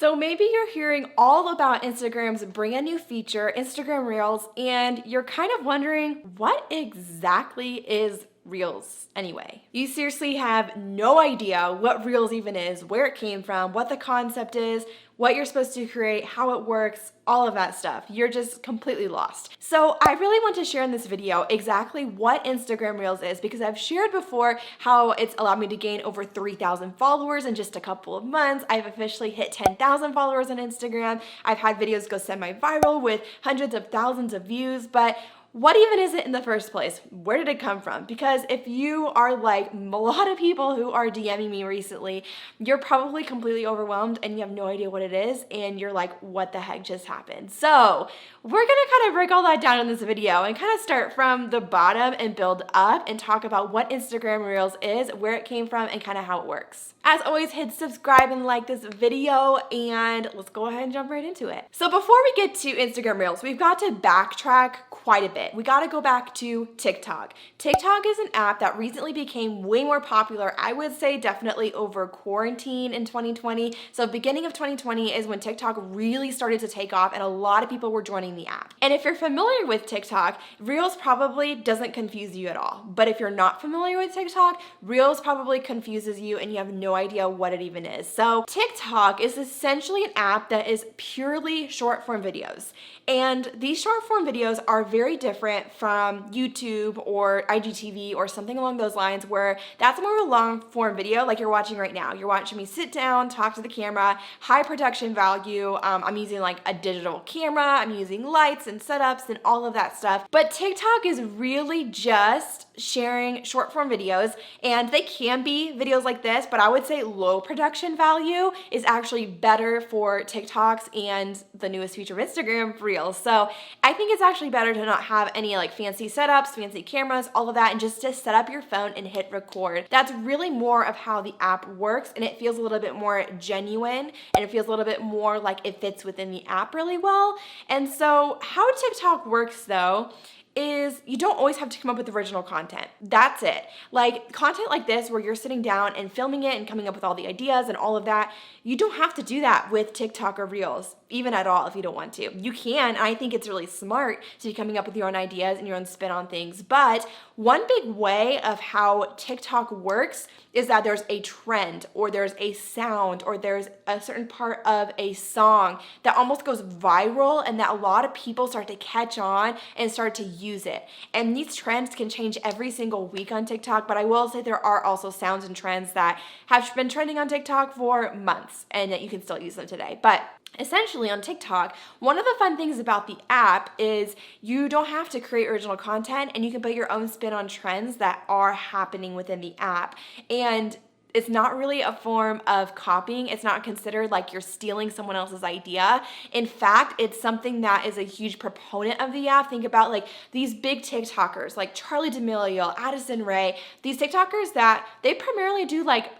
So maybe you're hearing all about Instagram's brand new feature, Instagram Reels, and you're kind of wondering, what exactly is Reels anyway? You seriously have no idea what Reels even is, where it came from, what the concept is, what you're supposed to create, how it works, all of that stuff. You're just completely lost. So I really want to share in this video exactly what Instagram Reels is, because I've shared before how it's allowed me to gain over 3,000 followers in just a couple of months. I've officially hit 10,000 followers on Instagram. I've had videos go semi-viral with hundreds of thousands of views, but what even is it in the first place? Where did it come from? Because if you are like a lot of people who are DMing me recently, you're probably completely overwhelmed and you have no idea what it is, and you're like, what the heck just happened? So we're gonna kind of break all that down in this video and kind of start from the bottom and build up and talk about what Instagram Reels is, where it came from, and kind of how it works. As always, hit subscribe and like this video, and let's go ahead and jump right into it. So before we get to Instagram Reels, we've got to backtrack quite a bit. We got to go back to TikTok. TikTok is an app that recently became way more popular. I would say definitely over quarantine in 2020. So beginning of 2020 is when TikTok really started to take off and a lot of people were joining the app. And if you're familiar with TikTok, Reels probably doesn't confuse you at all. But if you're not familiar with TikTok, Reels probably confuses you and you have no idea what it even is. So TikTok is essentially an app that is purely short form videos. And these short form videos are very different from YouTube or IGTV or something along those lines, where that's more of a long form video like you're watching right now. You're watching me sit down, talk to the camera, high production value. I'm using like a digital camera, I'm using lights and setups and all of that stuff. But TikTok is really just sharing short form videos, and they can be videos like this, but I would say low production value is actually better for TikToks and the newest feature of Instagram, Reels. So I think it's actually better to not have any like fancy setups, fancy cameras, all of that, and just to set up your phone and hit record. That's really more of how the app works, and it feels a little bit more genuine, and it feels a little bit more like it fits within the app really well. And so how TikTok works though is you don't always have to come up with original content. That's it. Like content like this where you're sitting down and filming it and coming up with all the ideas and all of that, you don't have to do that with TikTok or Reels, even at all if you don't want to. You can, and I think it's really smart to be coming up with your own ideas and your own spin on things. But one big way of how TikTok works is that there's a trend or there's a sound or there's a certain part of a song that almost goes viral and that a lot of people start to catch on and start to use it. And these trends can change every single week on TikTok, but I will say there are also sounds and trends that have been trending on TikTok for months and that you can still use them today. But essentially on TikTok, one of the fun things about the app is you don't have to create original content, and you can put your own spin on trends that are happening within the app. And it's not really a form of copying. It's not considered like you're stealing someone else's idea. In fact, it's something that is a huge proponent of the app. Think about like these big TikTokers like Charli D'Amelio, Addison Rae, these TikTokers that they primarily do like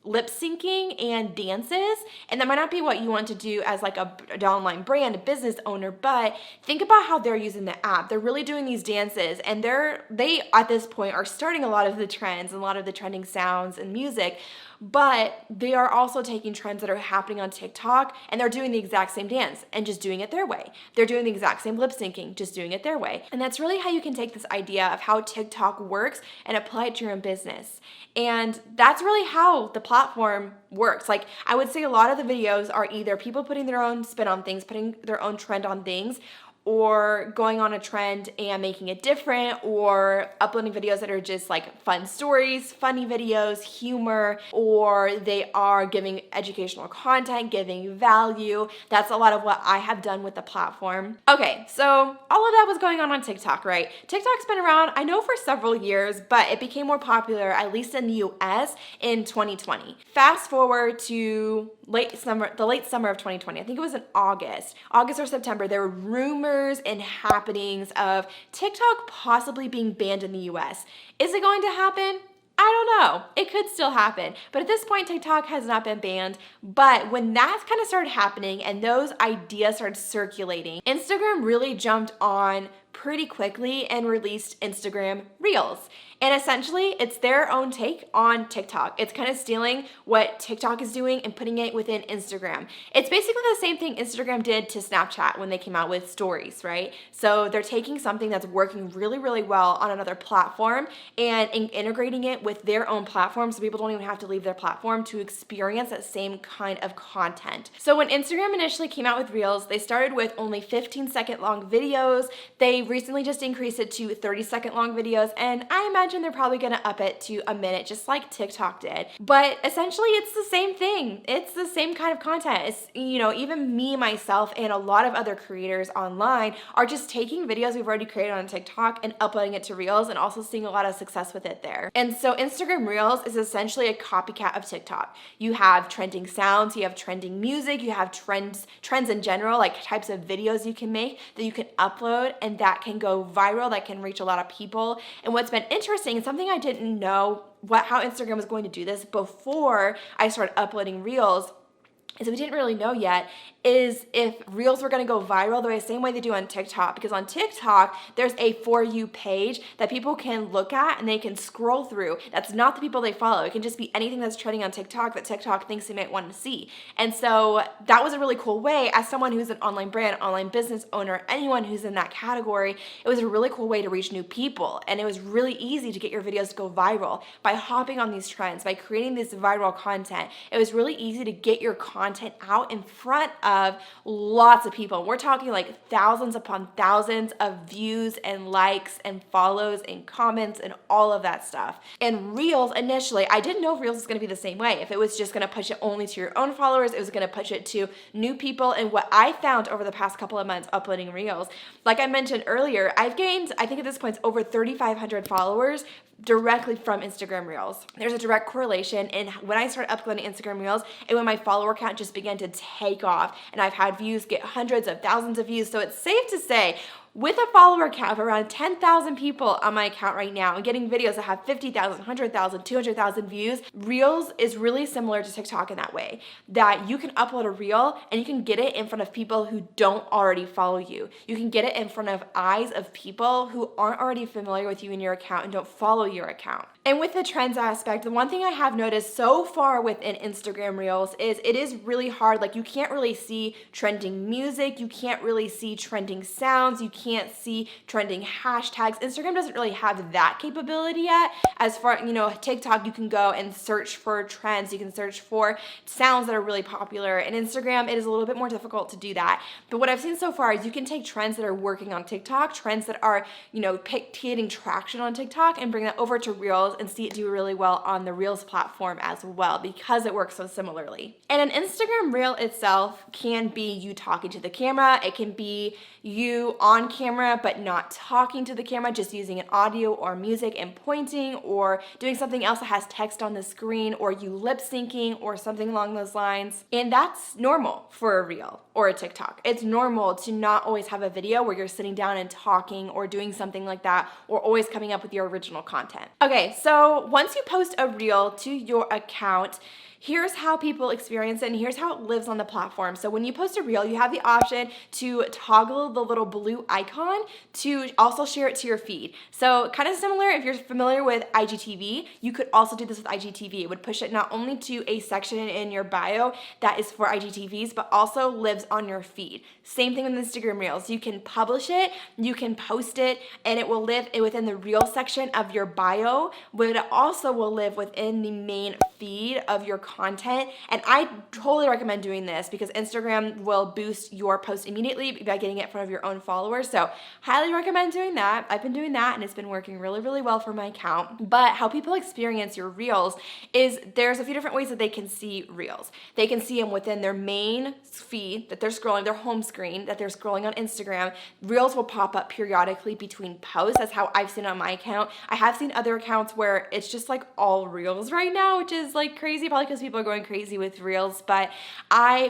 lip syncing and dances, and that might not be what you want to do as like an online brand, a business owner, but think about how they're using the app. They're really doing these dances, and they at this point are starting a lot of the trends and a lot of the trending sounds and music, but they are also taking trends that are happening on TikTok and they're doing the exact same dance and just doing it their way. They're doing the exact same lip syncing, just doing it their way. And that's really how you can take this idea of how TikTok works and apply it to your own business. And that's really how the platform works. Like I would say a lot of the videos are either people putting their own spin on things, putting their own trend on things, or going on a trend and making it different, or uploading videos that are just like fun stories, funny videos, humor, or they are giving educational content, giving value. That's a lot of what I have done with the platform. Okay, so all of that was going on TikTok, right? TikTok's been around, I know, for several years, but it became more popular, at least in the US, in 2020. Fast forward to the late summer of 2020. I think it was in August or September. There were rumors and happenings of TikTok possibly being banned in the US. Is it going to happen? I don't know. It could still happen. But at this point, TikTok has not been banned. But when that kind of started happening and those ideas started circulating, Instagram really jumped on pretty quickly and released Instagram Reels. And essentially, it's their own take on TikTok. It's kind of stealing what TikTok is doing and putting it within Instagram. It's basically the same thing Instagram did to Snapchat when they came out with stories, right? So they're taking something that's working really, really well on another platform and integrating it with their own platform so people don't even have to leave their platform to experience that same kind of content. So when Instagram initially came out with Reels, they started with only 15-second long videos. They recently just increased it to 30-second long videos, and I imagine they're probably gonna up it to a minute, just like TikTok did. But essentially, it's the same thing. It's the same kind of content. It's, even me, myself, and a lot of other creators online are just taking videos we've already created on TikTok and uploading it to Reels, and also seeing a lot of success with it there. And so Instagram Reels is essentially a copycat of TikTok. You have trending sounds, you have trending music, you have trends in general, like types of videos you can make that you can upload and that can go viral, that can reach a lot of people. And what's been interesting, and something I didn't know how Instagram was going to do this before I started uploading Reels, is we didn't really know yet, is if Reels were gonna go viral the same way they do on TikTok. Because on TikTok, there's a For You page that people can look at and they can scroll through. That's not the people they follow. It can just be anything that's trending on TikTok that TikTok thinks they might want to see. And so that was a really cool way, as someone who's an online brand, online business owner, anyone who's in that category, it was a really cool way to reach new people. And it was really easy to get your videos to go viral by hopping on these trends, by creating this viral content. It was really easy to get your content out in front of lots of people. We're talking like thousands upon thousands of views and likes and follows and comments and all of that stuff. And Reels, initially, I didn't know if Reels was going to be the same way. If it was just going to push it only to your own followers, it was going to push it to new people. And what I found over the past couple of months uploading Reels, like I mentioned earlier, I've gained, I think at this point, over 3,500 followers directly from Instagram Reels. There's a direct correlation, and when I started uploading Instagram Reels, and when my follower count just began to take off, and I've had views get hundreds of thousands of views. So it's safe to say, with a follower count of around 10,000 people on my account right now and getting videos that have 50,000, 100,000, 200,000 views, Reels is really similar to TikTok in that way, that you can upload a Reel and you can get it in front of people who don't already follow you. You can get it in front of eyes of people who aren't already familiar with you in your account and don't follow your account. And with the trends aspect, the one thing I have noticed so far within Instagram Reels is it is really hard. Like, you can't really see trending music, you can't really see trending sounds, you can't see trending hashtags. Instagram doesn't really have that capability yet. As far, TikTok, you can go and search for trends, you can search for sounds that are really popular. And Instagram, it is a little bit more difficult to do that. But what I've seen so far is you can take trends that are working on TikTok, trends that are, getting traction on TikTok, and bring that over to Reels and see it do really well on the Reels platform as well, because it works so similarly. And an Instagram Reel itself can be you talking to the camera. It can be you on camera but not talking to the camera, just using an audio or music and pointing, or doing something else that has text on the screen, or you lip syncing or something along those lines. And that's normal for a Reel or a TikTok. It's normal to not always have a video where you're sitting down and talking or doing something like that, or always coming up with your original content. Okay, so once you post a Reel to your account, here's how people experience it, and here's how it lives on the platform. So when you post a Reel, you have the option to toggle the little blue icon to also share it to your feed. So kind of similar, if you're familiar with IGTV, you could also do this with IGTV. It would push it not only to a section in your bio that is for IGTVs, but also lives on your feed. Same thing with Instagram Reels. You can publish it, you can post it, and it will live within the Reel section of your bio, but it also will live within the main feed of your content. And I totally recommend doing this because Instagram will boost your post immediately by getting it in front of your own followers. So highly recommend doing that. I've been doing that and it's been working really, really well for my account. But how people experience your Reels is there's a few different ways that they can see Reels. They can see them within their main feed that they're scrolling, their home screen that they're scrolling on Instagram. Reels will pop up periodically between posts. That's how I've seen it on my account. I have seen other accounts where it's just like all Reels right now, which is like crazy, probably because people are going crazy with Reels, but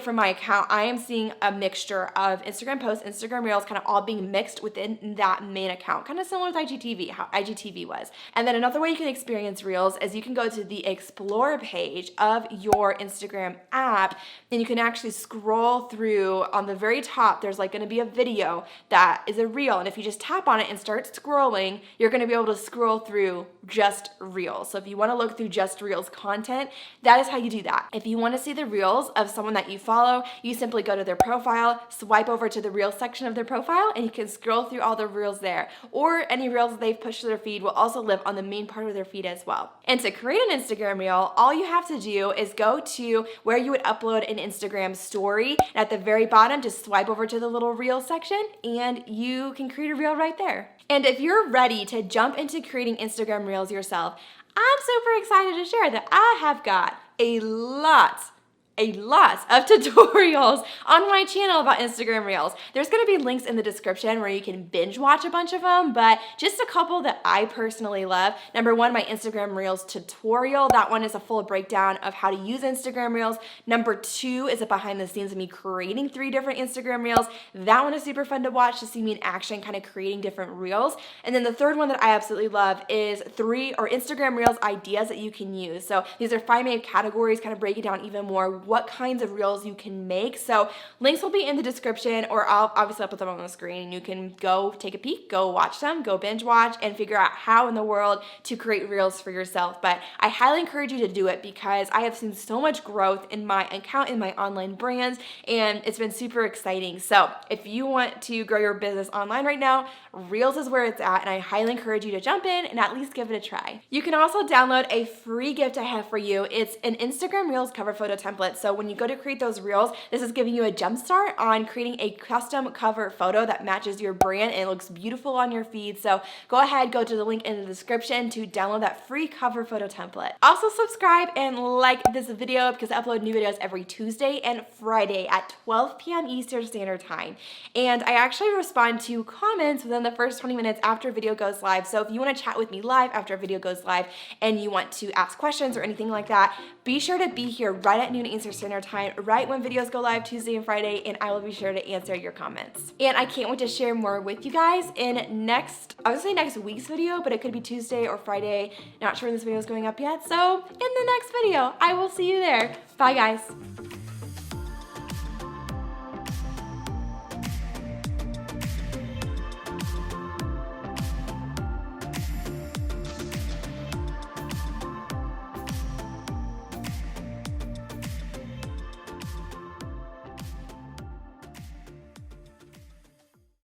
from my account, I am seeing a mixture of Instagram posts, Instagram Reels, kind of all being mixed within that main account, kind of similar with IGTV, how IGTV was. And then another way you can experience Reels is you can go to the Explore page of your Instagram app, and you can actually scroll through. On the very top, there's like going to be a video that is a Reel, and if you just tap on it and start scrolling, you're going to be able to scroll through just Reels. So if you want to look through just Reels content, that is how you do that. If you want to see the Reels of someone that you follow, you simply go to their profile, swipe over to the Reels section of their profile, and you can scroll through all the Reels there. Or any Reels that they've pushed to their feed will also live on the main part of their feed as well. And to create an Instagram Reel, all you have to do is go to where you would upload an Instagram story, and at the very bottom, just swipe over to the little Reel section, and you can create a Reel right there. And if you're ready to jump into creating Instagram Reels yourself, I'm super excited to share that I have got a lot of tutorials on my channel about Instagram Reels. There's going to be links in the description where you can binge watch a bunch of them, but just a couple that I personally love. Number one, my Instagram Reels tutorial. That one is a full breakdown of how to use Instagram Reels. Number two is a behind the scenes of me creating 3 different Instagram Reels. That one is super fun to watch, to see me in action, kind of creating different Reels. And then the third one that I absolutely love is 3 Instagram Reels ideas that you can use. So these are 5 main categories, kind of break it down even more, what kinds of Reels you can make. So links will be in the description, or I'll obviously put them on the screen. You can go take a peek, go watch them, go binge watch, and figure out how in the world to create Reels for yourself. But I highly encourage you to do it because I have seen so much growth in my account, in my online brands, and it's been super exciting. So if you want to grow your business online right now, Reels is where it's at, and I highly encourage you to jump in and at least give it a try. You can also download a free gift I have for you. It's an Instagram Reels cover photo template. So when you go to create those Reels, this is giving you a jump start on creating a custom cover photo that matches your brand and it looks beautiful on your feed. So go ahead, go to the link in the description to download that free cover photo template. Also subscribe and like this video because I upload new videos every Tuesday and Friday at 12 p.m. Eastern Standard Time. And I actually respond to comments within the first 20 minutes after a video goes live. So if you want to chat with me live after a video goes live and you want to ask questions or anything like that, be sure to be here right at noon Eastern Standard Time, right when videos go live Tuesday and Friday, and I will be sure to answer your comments. And I can't wait to share more with you guys in I would say next week's video, but it could be Tuesday or Friday. Not sure when this video is going up yet. So in the next video, I will see you there. Bye guys.